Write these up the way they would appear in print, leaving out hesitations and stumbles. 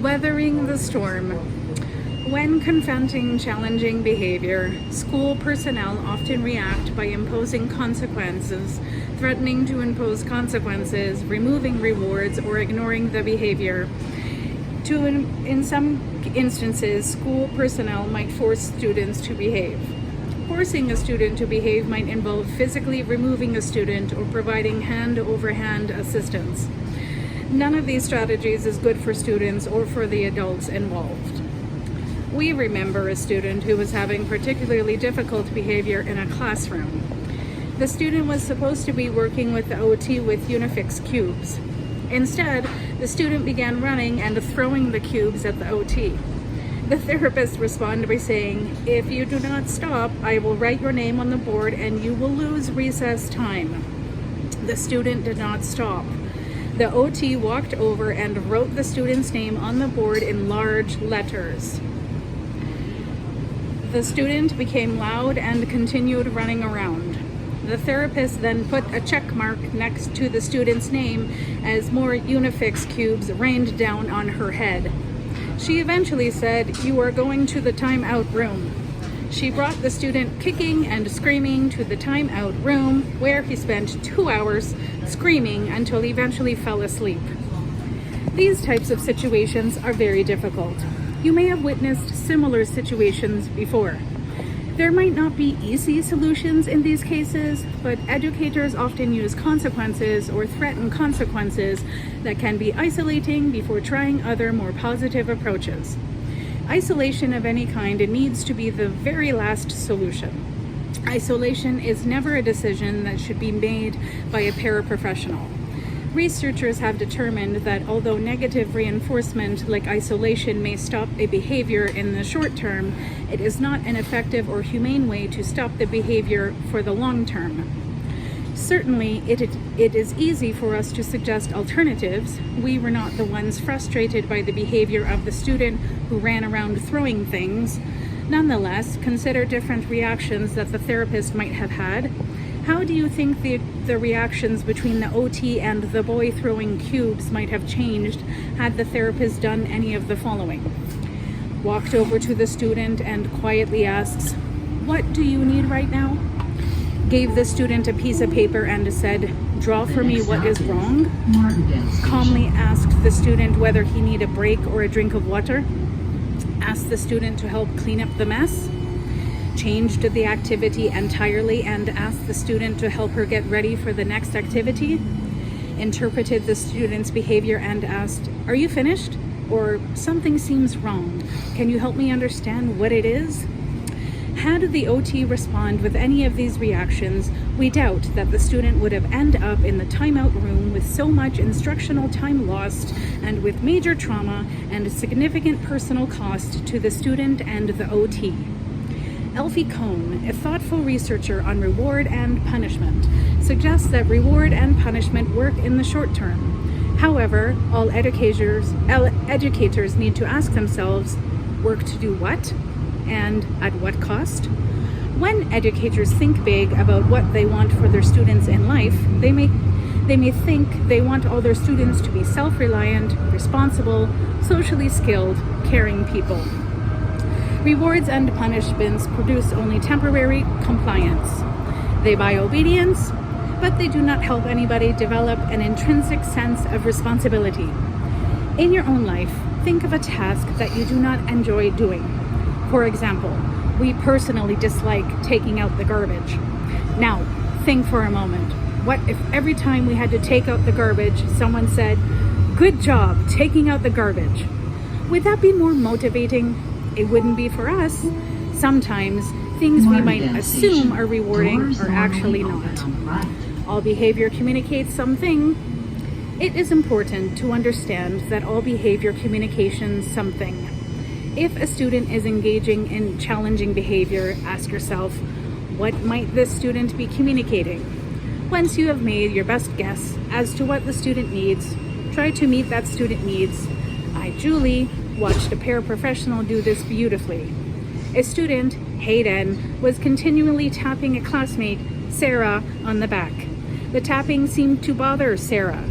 Weathering the storm. When confronting challenging behavior, school personnel often react by imposing consequences, threatening to impose consequences, removing rewards, or ignoring the behavior. In some instances, school personnel might force students to behave. Forcing a student to behave might involve physically removing a student or providing hand-over-hand assistance. None of these strategies is good for students or for the adults involved. We remember a student who was having particularly difficult behavior in a classroom. The student was supposed to be working with the OT with Unifix cubes. Instead, the student began running and throwing the cubes at the OT. The therapist responded by saying, "If you do not stop, I will write your name on the board and you will lose recess time." The student did not stop. The OT walked over and wrote the student's name on the board in large letters. The student became loud and continued running around. The therapist then put a check mark next to the student's name as more Unifix cubes rained down on her head. She eventually said, "You are going to the timeout room." She brought the student kicking and screaming to the timeout room, where he spent 2 hours screaming until he eventually fell asleep. These types of situations are very difficult. You may have witnessed similar situations before. There might not be easy solutions in these cases, but educators often use consequences or threaten consequences that can be isolating before trying other more positive approaches. Isolation of any kind needs to be the very last solution. Isolation is never a decision that should be made by a paraprofessional. Researchers have determined that although negative reinforcement like isolation may stop a behavior in the short term, it is not an effective or humane way to stop the behavior for the long term. Certainly, it is easy for us to suggest alternatives. We were not the ones frustrated by the behavior of the student who ran around throwing things. Nonetheless, consider different reactions that the therapist might have had. How do you think the reactions between the OT and the boy throwing cubes might have changed had the therapist done any of the following? Walked over to the student and quietly asks, "What do you need right now?" Gave the student a piece of paper and said, "Draw for me what is wrong." Calmly asked the student whether he need a break or a drink of water. Asked the student to help clean up the mess. Changed the activity entirely and asked the student to help her get ready for the next activity. Interpreted the student's behavior and asked, "Are you finished?" Or "Something seems wrong. Can you help me understand what it is?" Had the OT respond with any of these reactions, we doubt that the student would have ended up in the timeout room with so much instructional time lost and with major trauma and significant personal cost to the student and the OT. Elfie Cohn, a thoughtful researcher on reward and punishment, suggests that reward and punishment work in the short term. However, all educators need to ask themselves, work to do what? And at what cost? When educators think big about what they want for their students in life, they may think they want all their students to be self-reliant, responsible, socially skilled, caring people. Rewards and punishments produce only temporary compliance. They buy obedience, but they do not help anybody develop an intrinsic sense of responsibility. In your own life, think of a task that you do not enjoy doing. For example, we personally dislike taking out the garbage. Now, think for a moment. What if every time we had to take out the garbage, someone said, "Good job taking out the garbage"? Would that be more motivating? It wouldn't be for us. Sometimes things we might assume are rewarding are actually not. All behavior communicates something. It is important to understand that all behavior communicates something. If a student is engaging in challenging behavior, ask yourself, what might this student be communicating? Once you have made your best guess as to what the student needs, try to meet that student needs. I, Julie, watched a paraprofessional do this beautifully. A student, Hayden, was continually tapping a classmate, Sarah, on the back. The tapping seemed to bother Sarah.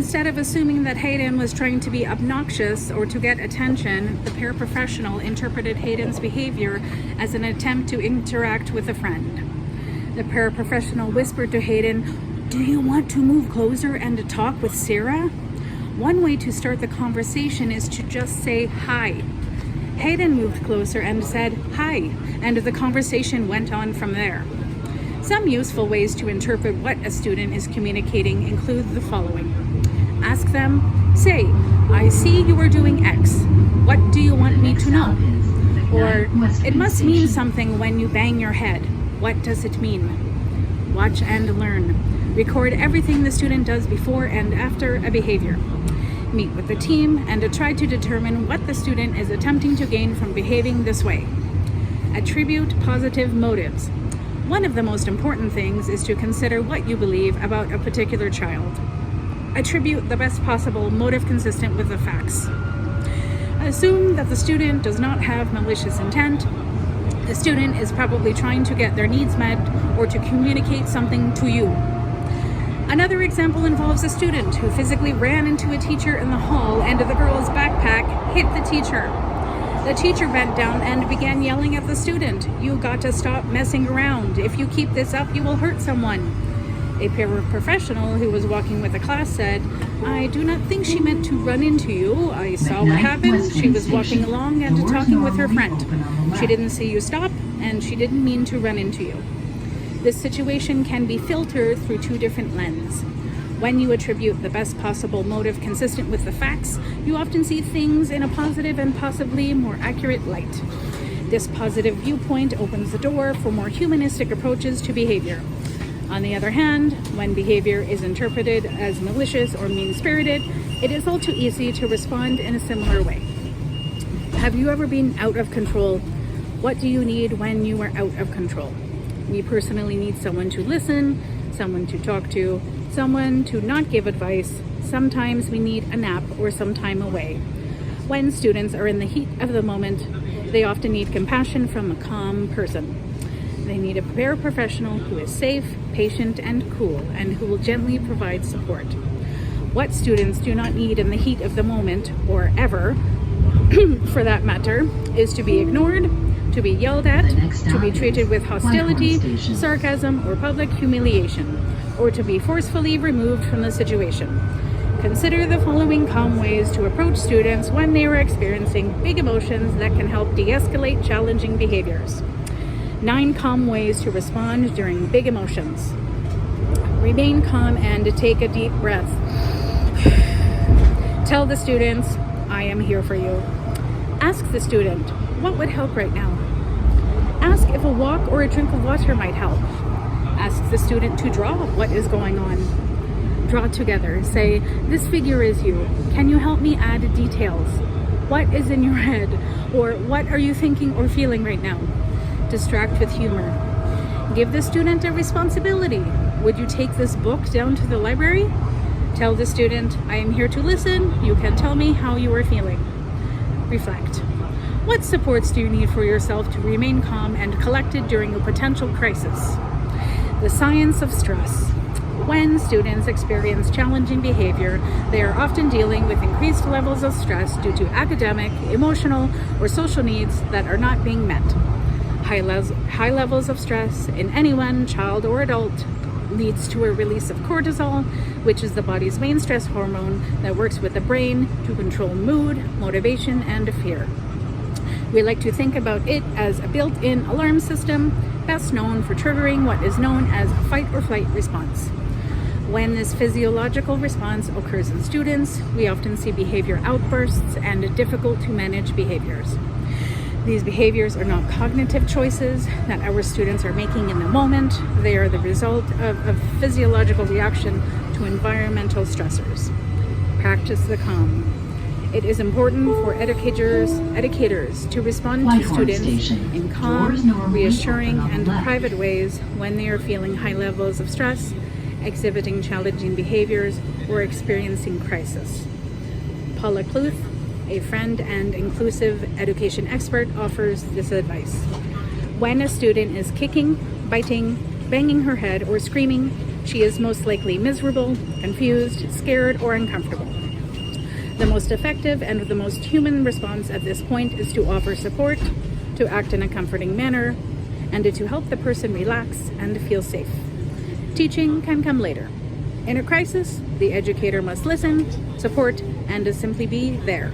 Instead of assuming that Hayden was trying to be obnoxious or to get attention, the paraprofessional interpreted Hayden's behavior as an attempt to interact with a friend. The paraprofessional whispered to Hayden, "Do you want to move closer and to talk with Sarah?" One way to start the conversation is to just say hi. Hayden moved closer and said hi, and the conversation went on from there. Some useful ways to interpret what a student is communicating include the following. Ask them, say, "I see you are doing X. What do you want me to know?" Or, "It must mean something when you bang your head. What does it mean?" Watch and learn. Record everything the student does before and after a behavior. Meet with the team and try to determine what the student is attempting to gain from behaving this way. Attribute positive motives. One of the most important things is to consider what you believe about a particular child. Attribute the best possible motive consistent with the facts. Assume that the student does not have malicious intent. The student is probably trying to get their needs met or to communicate something to you. Another example involves a student who physically ran into a teacher in the hall and the girl's backpack hit the teacher. The teacher bent down and began yelling at the student, "You got to stop messing around. If you keep this up, you will hurt someone." A paraprofessional who was walking with the class said, "I do not think she meant to run into you. I saw what happened. She was walking along and talking with her friend. She didn't see you stop, and she didn't mean to run into you." This situation can be filtered through two different lenses. When you attribute the best possible motive consistent with the facts, you often see things in a positive and possibly more accurate light. This positive viewpoint opens the door for more humanistic approaches to behavior. On the other hand, when behavior is interpreted as malicious or mean-spirited, it is all too easy to respond in a similar way. Have you ever been out of control? What do you need when you are out of control? We personally need someone to listen, someone to talk to, someone to not give advice. Sometimes we need a nap or some time away. When students are in the heat of the moment, they often need compassion from a calm person. They need a paraprofessional who is safe, patient, and cool, and who will gently provide support. What students do not need in the heat of the moment, or ever, for that matter, is to be ignored, to be yelled at, to be treated with hostility, sarcasm, or public humiliation, or to be forcefully removed from the situation. Consider the following calm ways to approach students when they are experiencing big emotions that can help de-escalate challenging behaviors. 9 calm ways to respond during big emotions. Remain calm and take a deep breath. Tell the students, "I am here for you." Ask the student, "What would help right now?" Ask if a walk or a drink of water might help. Ask the student to draw what is going on. Draw together. Say, "This figure is you. Can you help me add details? What is in your head?" Or, "What are you thinking or feeling right now?" Distract with humor. Give the student a responsibility. Would you take this book down to the library? Tell the student, "I am here to listen. You can tell me how you are feeling." Reflect. What supports do you need for yourself to remain calm and collected during a potential crisis? The science of stress. When students experience challenging behavior, they are often dealing with increased levels of stress due to academic, emotional, or social needs that are not being met. High levels of stress in anyone, child or adult, leads to a release of cortisol, which is the body's main stress hormone that works with the brain to control mood, motivation, and fear. We like to think about it as a built-in alarm system, best known for triggering what is known as a fight or flight response. When this physiological response occurs in students, we often see behavior outbursts and difficult to manage behaviors. These behaviors are not cognitive choices that our students are making in the moment. They are the result of a physiological reaction to environmental stressors. Practice the calm. It is important for educators to respond to students in calm, reassuring, and private ways when they are feeling high levels of stress, exhibiting challenging behaviors, or experiencing crisis. Paula Kluth, a friend and inclusive education expert, offers this advice. When a student is kicking, biting, banging her head, or screaming, she is most likely miserable, confused, scared, or uncomfortable. The most effective and the most human response at this point is to offer support, to act in a comforting manner, and to help the person relax and feel safe. Teaching can come later. In a crisis, the educator must listen, support, and simply be there.